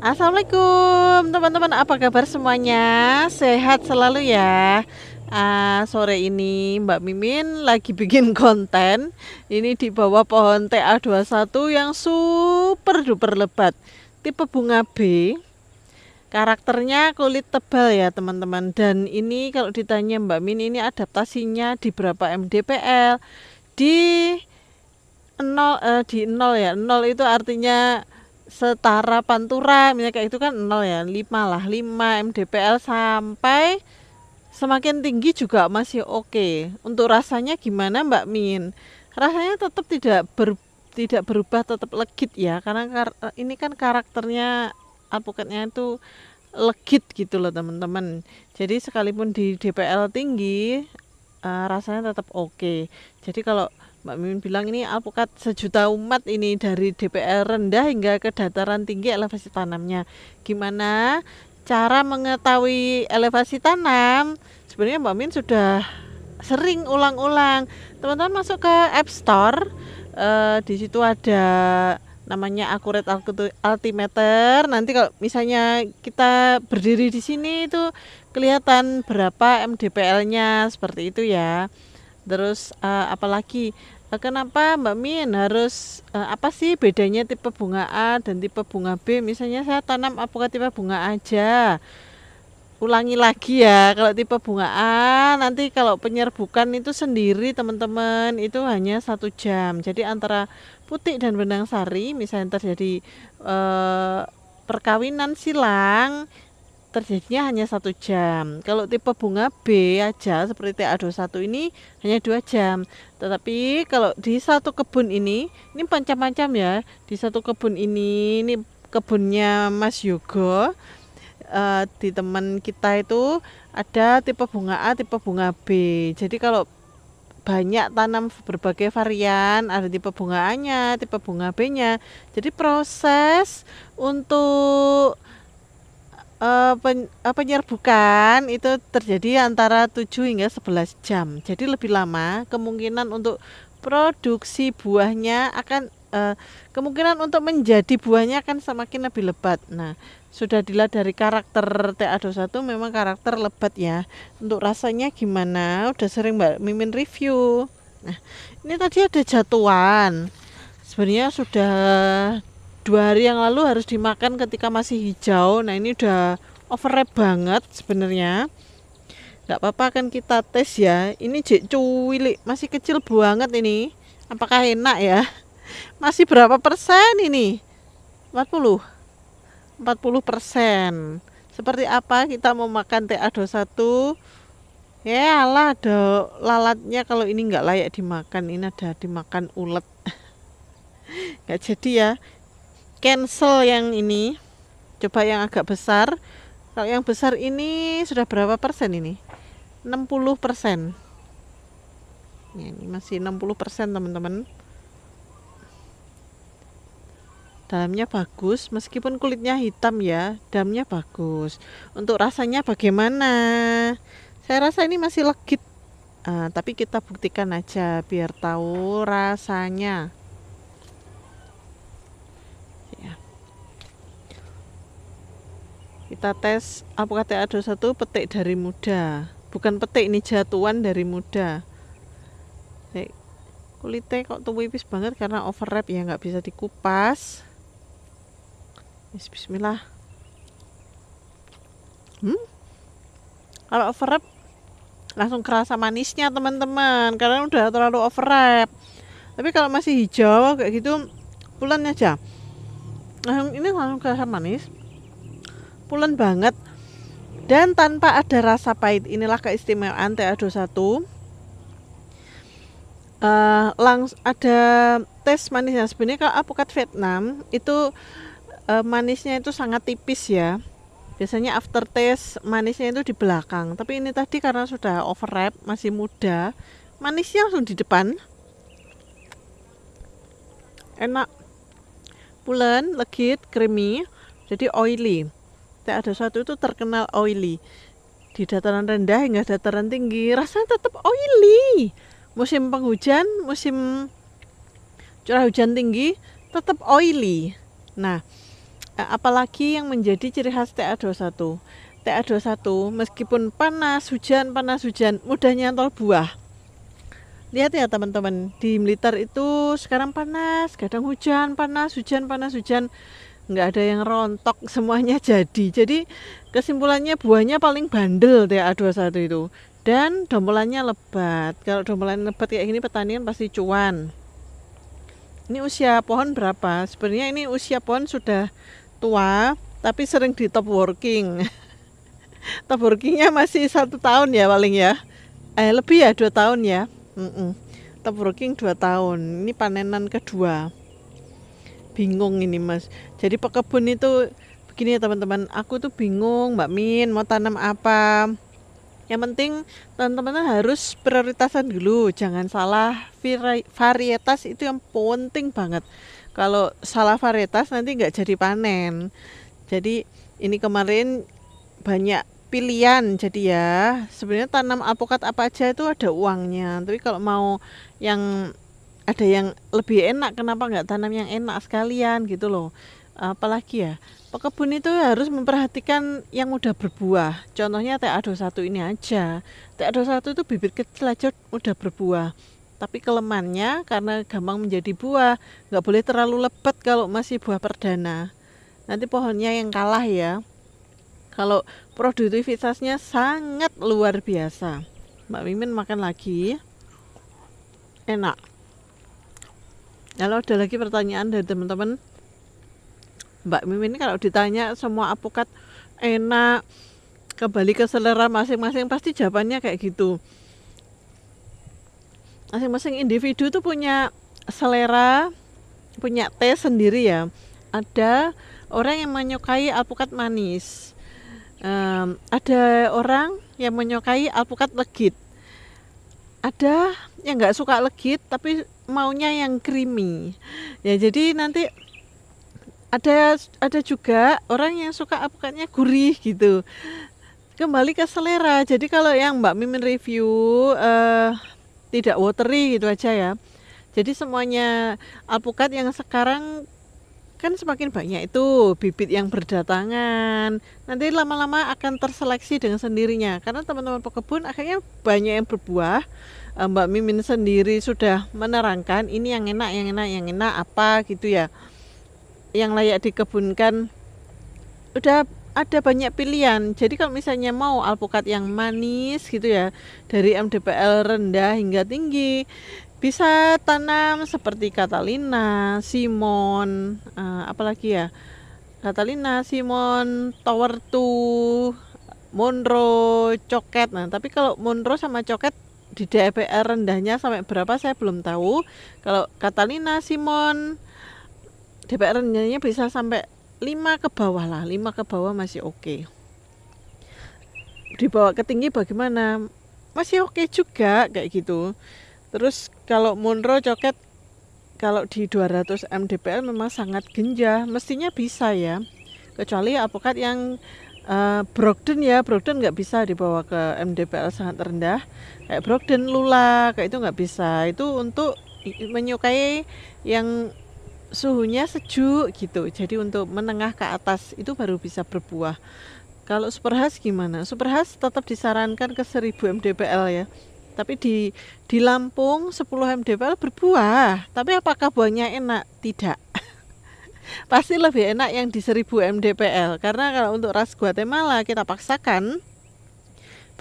Assalamualaikum teman-teman, apa kabar semuanya? Sehat selalu ya. Sore ini Mbak Mimin lagi bikin konten. Ini di bawah pohon TA21 yang super duper lebat. Tipe bunga B. Karakternya kulit tebal ya teman-teman. Dan ini kalau ditanya Mbak Min, ini adaptasinya di berapa mdpl? Di nol ya. Nol itu artinya setara pantura, misalnya kayak itu kan 0 ya, 5 lah, 5 mdpl sampai semakin tinggi juga masih oke. Untuk rasanya gimana Mbak Min? Rasanya tetap tidak berubah, tetap legit ya, karena ini kan karakternya alpukatnya itu legit gitu loh teman-teman. Jadi sekalipun di DPL tinggi, rasanya tetap oke. Jadi kalau Mbak Mimin bilang ini alpukat sejuta umat ini dari DPL rendah hingga ke dataran tinggi elevasi tanamnya. Gimana cara mengetahui elevasi tanam? Sebenarnya Mbak Mimin sudah sering ulang-ulang. Teman-teman masuk ke App Store, di situ ada namanya Accurate Altimeter. Nanti kalau misalnya kita berdiri di sini itu kelihatan berapa mdpl-nya seperti itu ya. Terus apalagi kenapa Mbak Min harus apa sih bedanya tipe bunga A dan tipe bunga B? Misalnya saya tanam alpukat tipe bunga aja. Ulangi lagi ya, kalau tipe bunga A nanti kalau penyerbukan itu sendiri teman-teman itu hanya 1 jam. Jadi antara putik dan benang sari misalnya terjadi perkawinan silang, terjadinya hanya 1 jam. Kalau tipe bunga B aja seperti TA21 ini hanya 2 jam. Tetapi kalau di satu kebun ini macam-macam ya. Di satu kebun ini kebunnya Mas Yogo. Di teman kita itu ada tipe bunga A, tipe bunga B. Jadi kalau banyak tanam berbagai varian, ada tipe bunga A-nya, tipe bunga B-nya. Jadi proses untuk penyerbukan itu terjadi antara 7 hingga 11 jam. Jadi lebih lama, kemungkinan untuk produksi buahnya akan kemungkinan untuk menjadi buahnya akan semakin lebih lebat. Nah, sudah dilihat dari karakter TA21 memang karakter lebat ya. Untuk rasanya gimana? Udah sering Mbak Mimin review. Nah, ini tadi ada jatuhan. Sebenarnya sudah 2 hari yang lalu harus dimakan ketika masih hijau. Nah ini udah overripe banget sebenarnya. Nggak apa-apa kan kita tes ya. Ini jek cuwilik, masih kecil banget ini. Apakah enak ya? Masih berapa persen ini? 40 40%. Seperti apa kita mau makan TA21? Ya lah, ada lalatnya. Kalau ini nggak layak dimakan, ini ada dimakan ulet. Nggak jadi ya, cancel yang ini. Coba yang agak besar. Kalau yang besar ini sudah berapa persen ini? 60%. Ya, ini masih 60% teman-teman. Dalamnya bagus, meskipun kulitnya hitam ya, dalamnya bagus. Untuk rasanya bagaimana? Saya rasa ini masih legit. Tapi kita buktikan aja biar tahu rasanya. Ya. Kita tes alpukat TA21 petik dari muda. Bukan petik, ini jatuhan dari muda. Kulitnya kok tipis banget karena overripe ya, nggak bisa dikupas. Bismillah. Kalau overripe langsung kerasa manisnya teman-teman, karena udah terlalu overripe. Tapi kalau masih hijau kayak gitu, pulen aja. Nah, ini langsung kerasa manis, pulen banget, dan tanpa ada rasa pahit. Inilah keistimewaan TA21. Langsung ada tes manisnya. Sebenarnya kalau alpukat Vietnam itu manisnya itu sangat tipis ya. Biasanya aftertaste manisnya itu di belakang. Tapi ini tadi karena sudah overripe, masih muda, manisnya langsung di depan. Enak, pulen, legit, creamy, jadi oily. TA21 itu terkenal oily. Di dataran rendah hingga dataran tinggi rasanya tetap oily. Musim penghujan, musim curah hujan tinggi tetap oily. Nah, Apalagi yang menjadi ciri khas TA21. TA21 meskipun panas hujan, mudah nyantol buah. Lihat ya teman-teman, di Blitar itu sekarang panas, kadang hujan, panas, hujan. Nggak ada yang rontok, semuanya jadi. Jadi kesimpulannya buahnya paling bandel TA21 itu. Dan dombolannya lebat. Kalau dombolan lebat kayak gini petani kan pasti cuan. Ini usia pohon berapa? Sebenarnya ini usia pohon sudah tua, tapi sering di top working. Top workingnya masih 1 tahun ya paling ya. Lebih ya 2 tahun ya. Top working 2 tahun. Ini panenan kedua. Bingung ini mas. Jadi pekebun itu begini ya teman-teman. Aku tuh bingung Mbak Min mau tanam apa. Yang penting teman-teman harus prioritasan dulu. Jangan salah varietas, itu yang penting banget. Kalau salah varietas nanti nggak jadi panen. Jadi ini kemarin banyak pilihan, jadi ya sebenarnya tanam alpukat apa aja itu ada uangnya, tapi kalau mau yang ada yang lebih enak, kenapa nggak tanam yang enak sekalian gitu loh. Apalagi ya pekebun itu harus memperhatikan yang udah berbuah, contohnya TA21 ini aja. TA21 itu bibit kecil aja udah berbuah, tapi kelemahannya karena gampang menjadi buah, nggak boleh terlalu lebat kalau masih buah perdana, nanti pohonnya yang kalah ya. Kalau produktivitasnya sangat luar biasa. Mbak Mimin makan lagi. Enak. Kalau ada lagi pertanyaan dari teman-teman, Mbak Mimin kalau ditanya semua alpukat enak, kembali ke selera masing-masing, pasti jawabannya kayak gitu. Masing-masing individu tuh punya selera, punya taste sendiri ya. Ada orang yang menyukai alpukat manis. Ada orang yang menyukai alpukat legit, ada yang nggak suka legit tapi maunya yang creamy ya. Jadi nanti ada juga orang yang suka alpukatnya gurih gitu, kembali ke selera. Jadi kalau yang Mbak Mimin review tidak watery gitu aja ya. Jadi semuanya alpukat yang sekarang kan semakin banyak itu bibit yang berdatangan, nanti lama-lama akan terseleksi dengan sendirinya karena teman-teman pekebun akhirnya banyak yang berbuah. Mbak Mimin sendiri sudah menerangkan ini yang enak apa gitu ya, yang layak dikebunkan. Udah ada banyak pilihan. Jadi kalau misalnya mau alpukat yang manis gitu ya, dari MDPL rendah hingga tinggi, bisa tanam seperti Catalina, Simon, apalagi ya, Catalina, Simon, Tower 2, Monroe, Coket. Nah tapi kalau Monroe sama Coket di DPL rendahnya sampai berapa saya belum tahu. Kalau Catalina, Simon, DPL rendahnya bisa sampai 5 ke bawah lah, 5 ke bawah masih oke. Dibawa ke tinggi bagaimana? Masih oke juga kayak gitu. Terus kalau Monroe, Coket kalau di 200 mdpl memang sangat genjah, mestinya bisa ya. Kecuali alpukat yang Brogden ya, Brogden nggak bisa dibawa ke mdpl sangat rendah. Kayak Brogden, Lula, kayak itu nggak bisa. Itu untuk menyukai yang suhunya sejuk gitu. Jadi untuk menengah ke atas itu baru bisa berbuah. Kalau Superhas gimana? Superhas tetap disarankan ke 1000 mdpl ya. Tapi di Lampung 10 mdpl berbuah. Tapi apakah buahnya enak? Tidak. Pasti lebih enak yang di 1000 mdpl. Karena kalau untuk ras Guatemala kita paksakan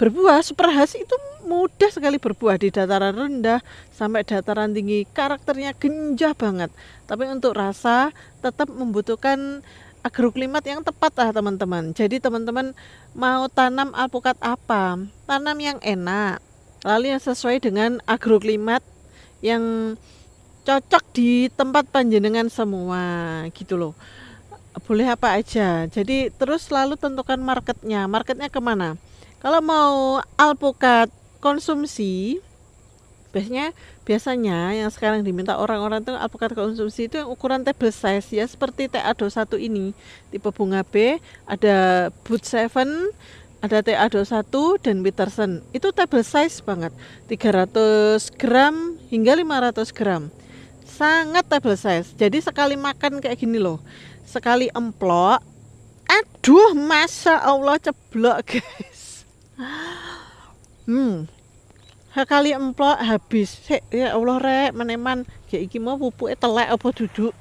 berbuah, Superhas itu mudah sekali berbuah di dataran rendah sampai dataran tinggi. Karakternya genjah banget. Tapi untuk rasa tetap membutuhkan agroklimat yang tepat lah teman-teman. Jadi teman-teman mau tanam alpukat apa? Tanam yang enak. Lalu yang sesuai dengan agroklimat yang cocok di tempat panjenengan semua gitu loh. Boleh apa aja. Jadi terus selalu tentukan marketnya. Marketnya kemana? Kalau mau alpukat konsumsi, biasanya yang sekarang diminta orang-orang itu alpukat konsumsi itu yang ukuran table size ya, seperti TA21 ini. Tipe bunga B, ada Boot 7, ada TA21 dan Peterson. Itu table size banget, 300 gram hingga 500 gram. Sangat table size. Jadi sekali makan kayak gini loh. sekali emplok, aduh masa Allah ceblok guys. Sekali emplok habis. Ya Allah rek, meneman ya iki mau pupuke telek apa duduk.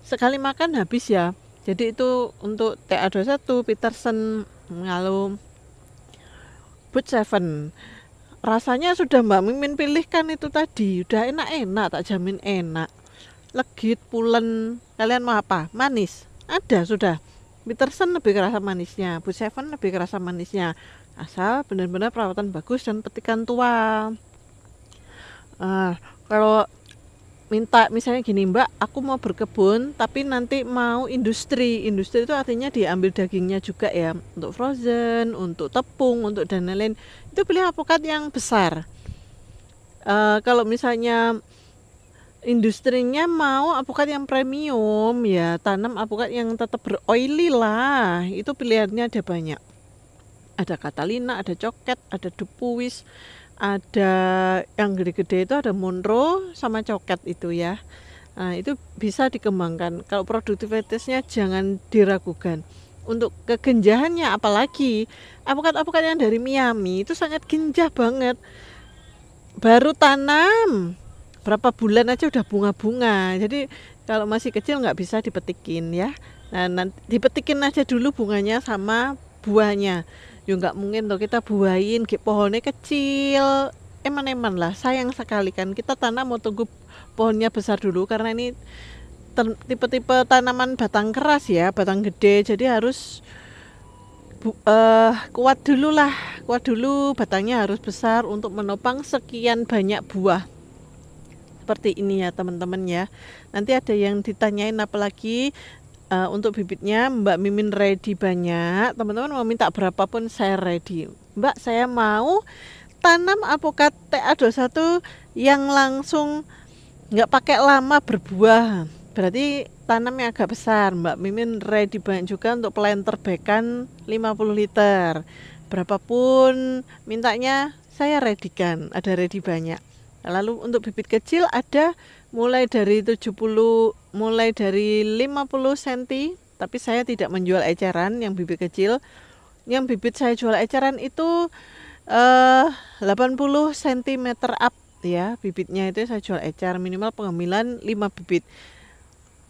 Sekali makan habis ya. Jadi itu untuk TA21, Peterson, lalu Bud 7. Rasanya sudah Mbak Mimin pilihkan itu tadi, udah enak-enak, tak jamin enak. Legit, pulen, kalian mau apa? Manis? Ada sudah. Peterson lebih kerasa manisnya, Bud 7 lebih kerasa manisnya. Asal benar-benar perawatan bagus dan petikan tua. Kalau minta misalnya gini, Mbak, aku mau berkebun tapi nanti mau industri itu artinya diambil dagingnya juga ya, untuk frozen, untuk tepung, untuk dan lain-lain, itu pilih alpukat yang besar. Kalau misalnya industrinya mau alpukat yang premium ya, tanam alpukat yang tetap beroily lah, itu pilihannya ada banyak, ada Catalina, ada Coket, ada Dupuis, ada yang gede-gede itu ada Monroe sama Coket itu ya. Nah, itu bisa dikembangkan. Kalau produktivitasnya jangan diragukan. Untuk kegenjahannya apalagi alpukat-alpukat yang dari Miami itu sangat genjah banget. Baru tanam berapa bulan aja udah bunga-bunga. Jadi kalau masih kecil nggak bisa dipetikin ya. Nah, nanti dipetikin aja dulu bunganya sama buahnya. Ya nggak mungkin tuh kita buahin pohonnya kecil, eman-eman lah, sayang sekali kan. Kita tanam mau tunggu pohonnya besar dulu, karena ini tipe-tipe tanaman batang keras ya, batang gede, jadi harus kuat dulu, batangnya harus besar untuk menopang sekian banyak buah. Seperti ini ya teman-teman ya. Nanti ada yang ditanyain apalagi. Untuk bibitnya Mbak Mimin ready banyak, teman-teman mau minta berapapun saya ready. Mbak, saya mau tanam alpukat TA21 yang langsung nggak pakai lama berbuah, berarti tanam yang agak besar. Mbak Mimin ready banyak juga untuk planter bekan 50 liter, berapapun mintanya saya ready kan, ada ready banyak. Lalu untuk bibit kecil ada mulai dari 50 cm, tapi saya tidak menjual eceran yang bibit kecil. Yang bibit saya jual eceran itu 80 cm up ya, bibitnya itu saya jual ecer, minimal pengambilan 5 bibit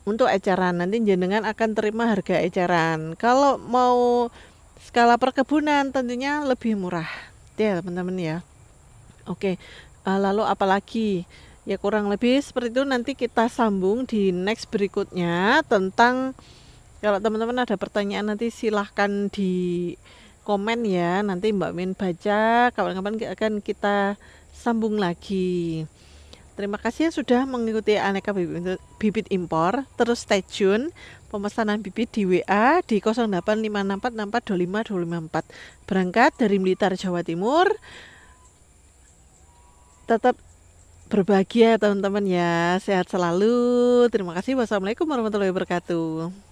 untuk eceran. Nanti jenengan akan terima harga eceran. Kalau mau skala perkebunan tentunya lebih murah ya teman-teman ya. Oke. Lalu apalagi ya, kurang lebih seperti itu. Nanti kita sambung di next berikutnya tentang, kalau teman-teman ada pertanyaan nanti silahkan di komen ya, nanti Mbak Min baca, kapan-kapan akan kita sambung lagi. Terima kasih sudah mengikuti Aneka Bibit Impor. Terus stay tune pemesanan bibit di WA di 085646425254. Berangkat dari Blitar, Jawa Timur. Tetap berbahagia teman-teman ya, sehat selalu. Terima kasih. Wassalamualaikum warahmatullahi wabarakatuh.